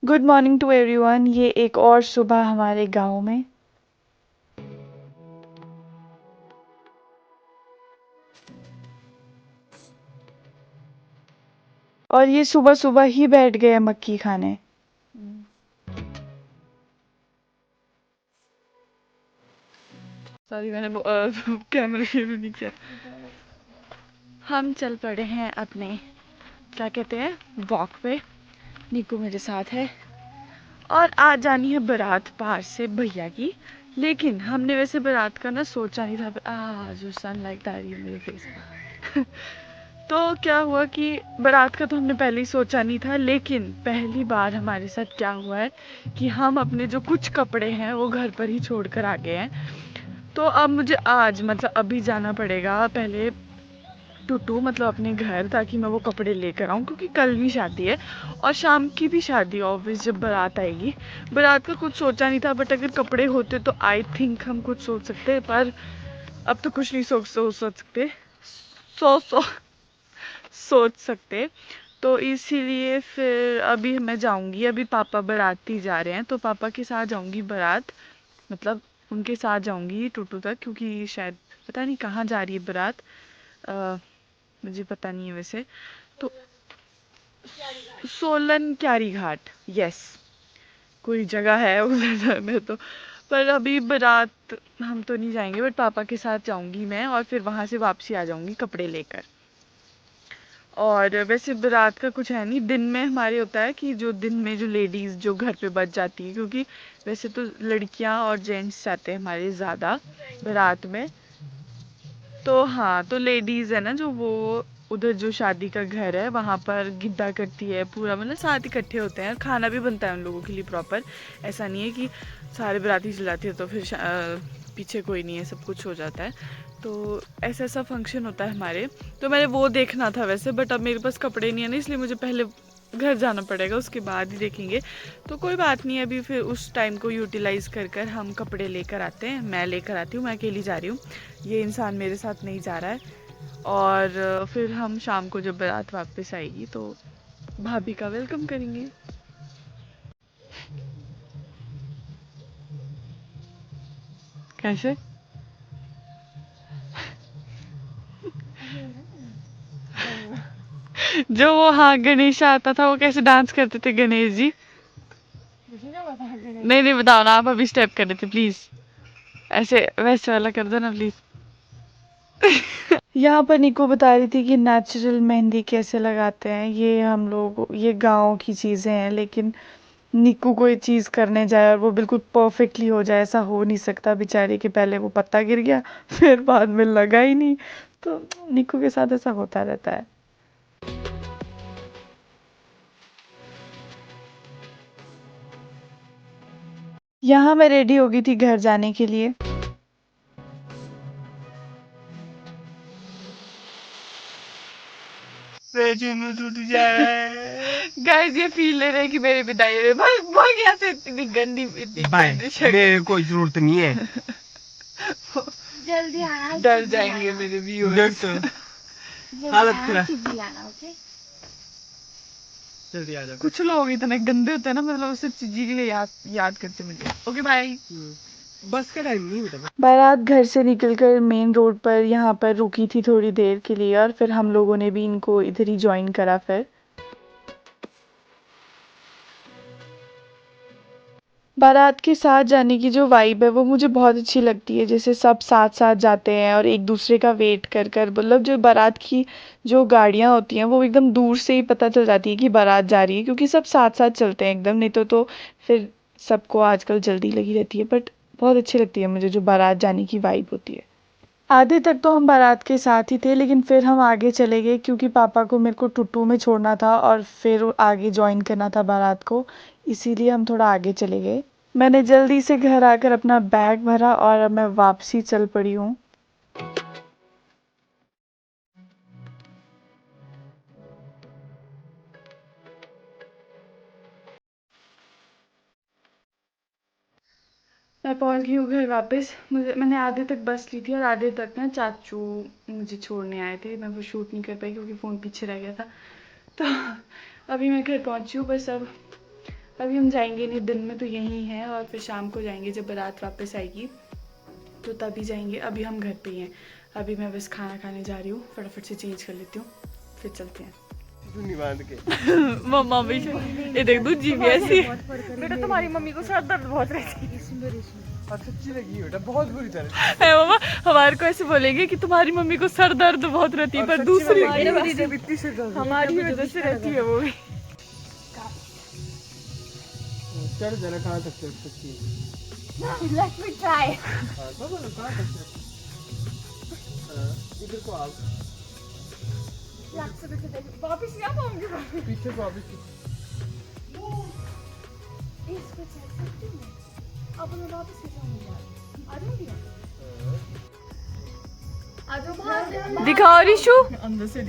Good morning to everyone. ये एक और सुबह हमारे गांव में। और ये सुबह सुबह ही बैठ गए मक्की खाने। सॉरी मैंने कैमरे के भी नहीं किया। हम चल पड़े हैं अपने क्या कहते हैं वॉक पे। निकू मेरे साथ है और आज जानी है बारात पार से भैया की। लेकिन हमने वैसे बारात का ना सोचा नहीं था। जो सनलाइट आ रही है मेरे फेस पे। तो क्या हुआ कि बारात का तो हमने पहले ही सोचा नहीं था, लेकिन पहली बार हमारे साथ क्या हुआ है कि हम अपने जो कुछ कपड़े हैं वो घर पर ही छोड़ कर आ गए हैं। तो अब मुझे आज मतलब अभी जाना पड़ेगा पहले टूटू मतलब अपने घर, ताकि मैं वो कपड़े लेकर आऊँ, क्योंकि कल भी शादी है और शाम की भी शादी ऑब्वियस जब बारात आएगी। बारात का कुछ सोचा नहीं था, बट अगर कपड़े होते तो आई थिंक हम कुछ सोच सकते, पर अब तो कुछ नहीं सोच सकते। सो सो सोच सकते। तो इसीलिए फिर अभी मैं जाऊंगी, अभी पापा बाराती जा रहे हैं तो पापा के साथ जाऊंगी बारात, मतलब उनके साथ जाऊंगी टूटू तक, क्योंकि शायद पता नहीं कहाँ जा रही है बारात। मुझे पता नहीं है वैसे। तो सोलन क्यारी घाट, यस, कोई जगह है उधर जाने तो। पर अभी बारात हम तो नहीं जाएंगे, बट पापा के साथ जाऊंगी मैं और फिर वहां से वापसी आ जाऊंगी कपड़े लेकर। और वैसे बारात का कुछ है नहीं, दिन में हमारे होता है कि जो दिन में जो लेडीज जो घर पे बच जाती है, क्योंकि वैसे तो लड़कियां और जेंट्स जाते हैं हमारे ज़्यादा बारात में। तो हाँ, तो लेडीज है ना जो वो उधर जो शादी का घर है वहाँ पर गिद्दा करती है पूरा, मतलब साथ इकट्ठे होते हैं और खाना भी बनता है उन लोगों के लिए प्रॉपर। ऐसा नहीं है कि सारे बाराती चिल्लाते हैं तो फिर पीछे कोई नहीं है, सब कुछ हो जाता है। तो ऐसा ऐसा फंक्शन होता है हमारे। तो मैंने वो देखना था वैसे, बट अब मेरे पास कपड़े नहीं है ना, इसलिए मुझे पहले घर जाना पड़ेगा, उसके बाद ही देखेंगे। तो कोई बात नहीं, अभी फिर उस टाइम को यूटिलाइज कर कर हम कपड़े लेकर आते हैं। मैं लेकर आती हूँ, मैं अकेली जा रही हूँ, ये इंसान मेरे साथ नहीं जा रहा है। और फिर हम शाम को जब बारात वापस आएगी तो भाभी का वेलकम करेंगे। कैसे? जो वो हाँ गणेश आता था वो कैसे डांस करते थे गणेश जी? नहीं नहीं बताओ ना, आप अभी स्टेप कर रहे थे प्लीज, ऐसे वैसे वाला कर दो ना प्लीज। यहाँ पर निको बता रही थी कि नेचुरल मेहंदी कैसे लगाते हैं। ये हम लोग ये गांव की चीजें हैं, लेकिन निक्कू कोई चीज करने जाए और वो बिल्कुल परफेक्टली हो जाए, ऐसा हो नहीं सकता बेचारे के। पहले वो पत्ता गिर गया, फिर बाद में लगा ही नहीं। तो निक्कू के साथ ऐसा होता रहता है। यहाँ मैं रेडी हो गई थी घर जाने के लिए। में टूट जाए। गाइस ये फील ले रहे हैं कि मेरी विदाई है, बस भाग यहाँ से, इतनी गंदी बाय, मेरे कोई जरूरत नहीं है। जल्दी आना, डर जाएंगे मेरे व्यूअर्स। हालत खराब, जल्दी आ जाओ। कुछ लोग इतने गंदे होते हैं ना, मतलब सिर्फ चीजी के लिए याद याद करते मुझे। Okay bye. बस का टाइम नहीं होता। बारात घर से निकलकर मेन रोड पर यहाँ पर रुकी थी थोड़ी देर के लिए, और फिर हम लोगों ने भी इनको इधर ही ज्वाइन करा। फिर बारात के साथ जाने की जो वाइब है वो मुझे बहुत अच्छी लगती है, जैसे सब साथ साथ जाते हैं और एक दूसरे का वेट कर कर, मतलब जो बारात की जो गाड़ियाँ होती हैं वो एकदम दूर से ही पता चल जाती है कि बारात जा रही है, क्योंकि सब साथ साथ चलते हैं एकदम। नहीं तो फिर सबको आजकल जल्दी लगी रहती है, बट बहुत अच्छी लगती है मुझे जो बारात जाने की वाइब होती है। आधे तक तो हम बारात के साथ ही थे, लेकिन फिर हम आगे चले गए क्योंकि पापा को मेरे को टुट्टू में छोड़ना था और फिर आगे ज्वाइन करना था बारात को, इसीलिए हम थोड़ा आगे चले गए। मैंने जल्दी से घर आकर अपना बैग भरा और अब मैं वापसी चल पड़ी हूँ। मैं पहुंच गई हूँ घर वापस। मैंने आधे तक बस ली थी और आधे तक ना चाचू मुझे छोड़ने आए थे। मैं वो शूट नहीं कर पाई क्योंकि फ़ोन पीछे रह गया था। तो अभी मैं घर पहुंची हूँ, बस अब अभी हम जाएंगे नहीं, दिन में तो यहीं हैं और फिर शाम को जाएंगे जब बारात वापस आएगी तो तभी जाएंगे। अभी हम घर पे ही हैं। अभी मैं बस खाना खाने जा रही हूँ, फटाफट से चेंज कर लेती हूँ फिर चलते हैं। बांध के मम्मा भी ये देख दू जी भी ऐसी। बेटा तुम्हारी मम्मी को सर दर्द बहुत रहती है। अच्छी लगी बेटा, बहुत बुरी तरह है मम्मा, हमारे को ऐसे बोलेंगे कि तुम्हारी मम्मी को सर दर्द बहुत रहती है, पर दूसरी हमारी वजह से रहती है वो भी। चल जरा कहाँ तक चल सकती है? Let me try. कहाँ तक चल? इधर को आप वापिस नहीं आ पाऊंगी। पीछे को वापस। इसको चल सकती हूँ। अब मैं वापस कैसे आऊंगी? आ जाऊंगी ना? आ जाओ बाहर। दिखाओ रिशु, अंदर से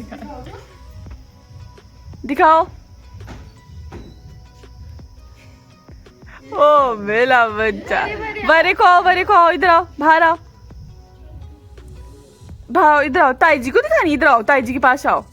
दिखाओ। ओ मेरा बच्चा, बड़े को आओ, इधर आओ, बाहर आओ, इधर आओ, ताई जी को दिखानी, इधर आओ, ताई जी के पास आओ।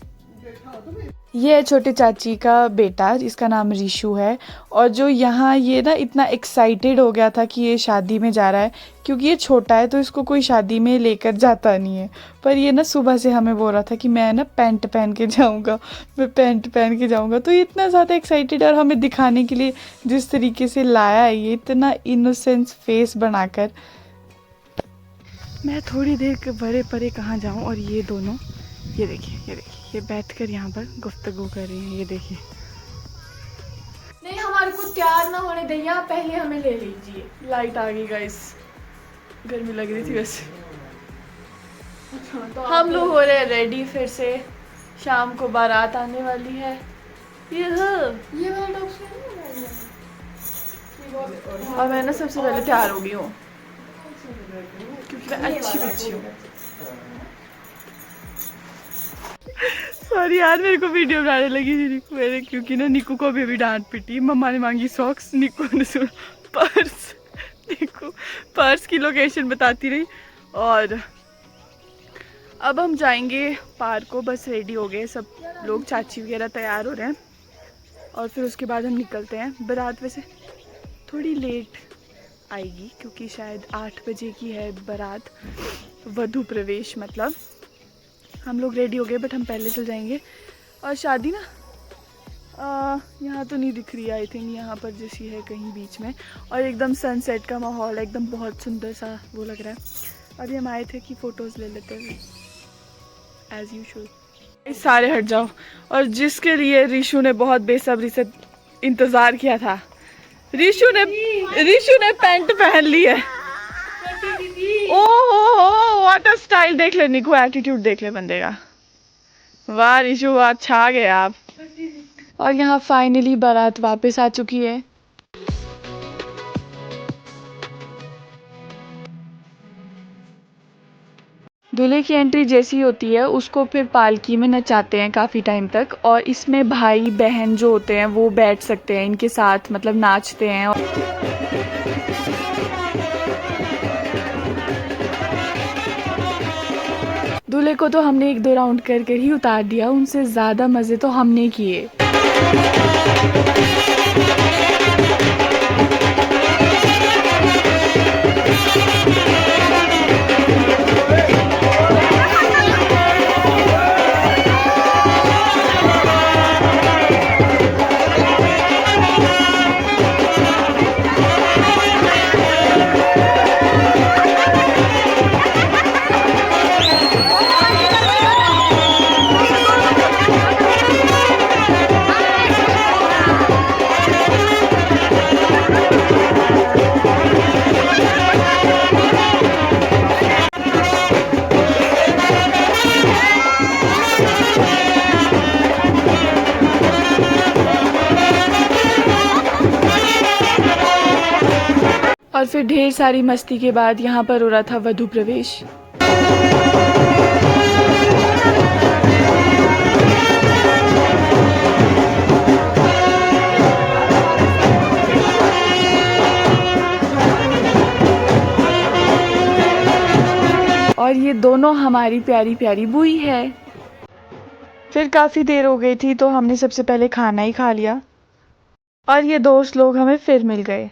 ये है छोटे चाची का बेटा जिसका नाम रिशु है। और जो यहाँ ये ना इतना एक्साइटेड हो गया था कि ये शादी में जा रहा है, क्योंकि ये छोटा है तो इसको कोई शादी में लेकर जाता नहीं है। पर ये ना सुबह से हमें बोल रहा था कि मैं ना पैंट पहन के जाऊँगा, मैं पैंट पहन के जाऊँगा। तो ये इतना ज़्यादा एक्साइटेड और हमें दिखाने के लिए जिस तरीके से लाया है ये, इतना इनोसेंस फेस बनाकर। मैं थोड़ी देर के बड़े परे कहाँ जाऊँ, और ये दोनों ये देखिए ये बैठकर यहाँ पर गुफ्तगू कर रही हैं। ये देखिए, नहीं हमारे को तैयार ना होने दें, यहाँ पहले हमें ले लीजिए। लाइट आ गई गाइस, गर्मी लग रही थी वैसे। तो हम लोग हो रहे हैं रेडी, फिर से शाम को बारात आने वाली है। ये वाला और मैं ना सबसे पहले तैयार हो गई हूँ क्योंकि मैं अच्छी बच्ची हूँ। सॉरी यार, मेरे को वीडियो बनाने लगी थी निकू मेरे, क्योंकि ना निकू को भी डांट पिटी। मम्मा ने मांगी सॉक्स, निकू ने सुना पर्स। निकू पर्स की लोकेशन बताती रही। और अब हम जाएंगे पार्क को, बस रेडी हो गए सब लोग, चाची वगैरह तैयार हो रहे हैं और फिर उसके बाद हम निकलते हैं। बारात वैसे थोड़ी लेट आएगी क्योंकि शायद 8 बजे की है बारात, वधू प्रवेश मतलब। हम लोग रेडी हो गए बट हम पहले चल जाएंगे। और शादी ना यहाँ तो नहीं दिख रही है, आई थिंक यहाँ पर जैसी है कहीं बीच में, और एकदम सनसेट का माहौल, एकदम बहुत सुंदर सा वो लग रहा है। अभी हम आए थे कि फ़ोटोज़ ले लेते हैं एज़ यूजुअल। सारे हट जाओ। और जिसके लिए रिशु ने बहुत बेसब्री से इंतज़ार किया था, रिशु ने पैंट पहन ली है। ओह व्हाट अ स्टाइल, देख ले निको, एटीट्यूड देख ले बंदे का। वाह रिशु वाह, छा गए आप। और यहाँ फाइनली बारात वापस आ चुकी है। दूल्हे की एंट्री जैसी होती है उसको फिर पालकी में नचाते हैं काफ़ी टाइम तक, और इसमें भाई बहन जो होते हैं वो बैठ सकते हैं इनके साथ, मतलब नाचते हैं। दूल्हे को तो हमने 1-2 राउंड करके ही उतार दिया, उनसे ज़्यादा मज़े तो हमने किए। और फिर ढेर सारी मस्ती के बाद यहाँ पर हो रहा था वधू प्रवेश। और ये दोनों हमारी प्यारी प्यारी बुई है। फिर काफ़ी देर हो गई थी तो हमने सबसे पहले खाना ही खा लिया। और ये दोस्त लोग हमें फिर मिल गए।